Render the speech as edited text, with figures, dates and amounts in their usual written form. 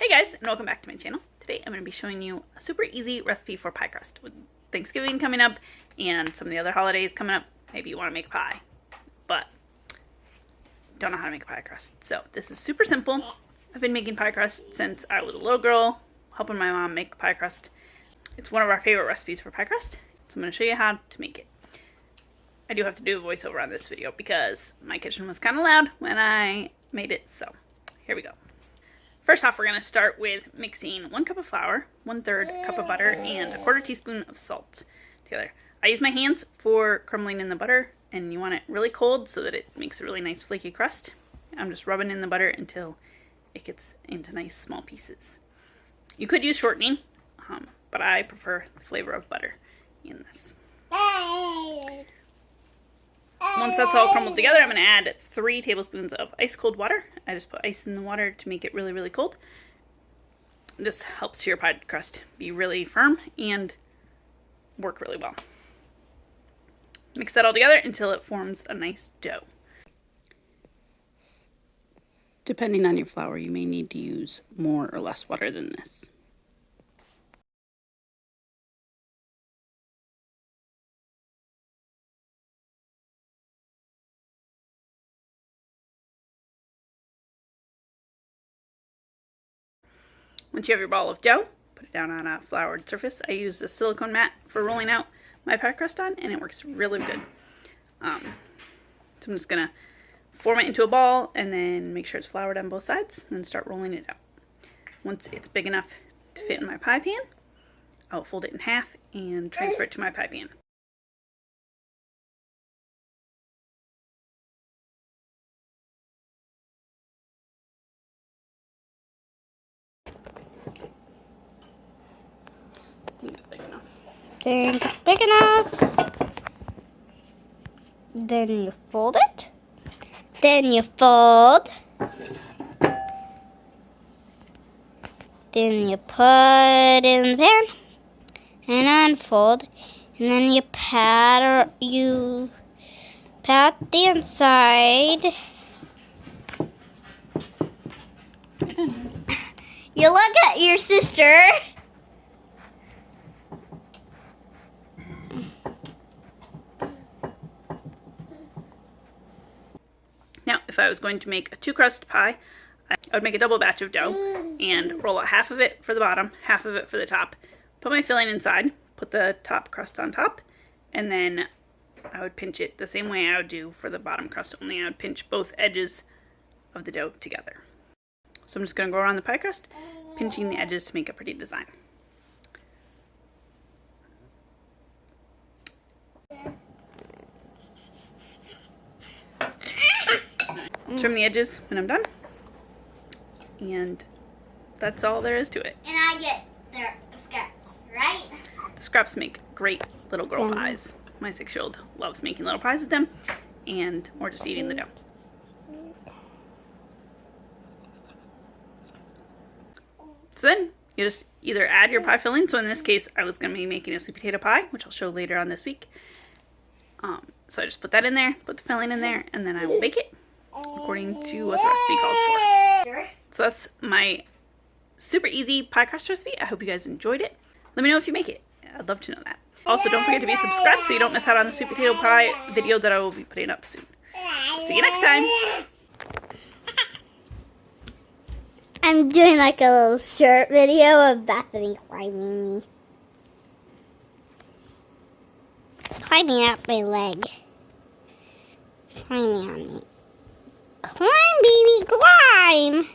Hey guys, and welcome back to my channel. Today I'm going to be showing you a super easy recipe for pie crust. With Thanksgiving coming up and some of the other holidays coming up, maybe you want to make a pie, but don't know how to make a pie crust. So this is super simple. I've been making pie crust since I was a little girl, helping my mom make pie crust. It's one of our favorite recipes for pie crust, so I'm going to show you how to make it. I do have to do a voiceover on this video because my kitchen was kind of loud when I made it, so here we go. First off, we're going to start with mixing 1 cup of flour, 1/3 cup of butter, and a 1/4 teaspoon of salt together. I use my hands for crumbling in the butter, and you want it really cold so that it makes a really nice flaky crust. I'm just rubbing in the butter until it gets into nice small pieces. You could use shortening, but I prefer the flavor of butter in this. Once that's all crumbled together, I'm going to add 3 tablespoons of ice cold water. I just put ice in the water to make it really, really cold. This helps your pie crust be really firm and work really well. Mix that all together until it forms a nice dough. Depending on your flour, you may need to use more or less water than this. Once you have your ball of dough, put it down on a floured surface. I use a silicone mat for rolling out my pie crust on, and it works really good. So I'm just going to form it into a ball and then make sure it's floured on both sides, and then start rolling it out. Once it's big enough to fit in my pie pan, I'll fold it in half and transfer it to my pie pan. I think it's big enough. Think it's big enough. Then you fold it. Then you fold. Then you put in the pan and unfold. And then you pat the inside. You look at your sister. Now, if I was going to make a 2-crust pie, I would make a double batch of dough and roll out half of it for the bottom, half of it for the top. Put my filling inside, put the top crust on top, and then I would pinch it the same way I would do for the bottom crust, only I would pinch both edges of the dough together. So I'm just going to go around the pie crust, pinching the edges to make a pretty design. Trim the edges when I'm done, and that's all there is to it. And I get the scraps, right? The scraps make great little girl pies. My 6-year-old loves making little pies with them, or just eating the dough. So then you just either add your pie filling. So in this case, I was going to be making a sweet potato pie, which I'll show later on this week. So I just put that in there, put the filling in there, and then I will bake it according to what the recipe calls for. So that's my super easy pie crust recipe. I hope you guys enjoyed it. Let me know if you make it. I'd love to know that. Also, don't forget to be subscribed so you don't miss out on the sweet potato pie video that I will be putting up soon. See you next time. I'm doing like a little short video of Bethany climbing me. Climbing up my leg. Climbing on me. Climb, baby, climb!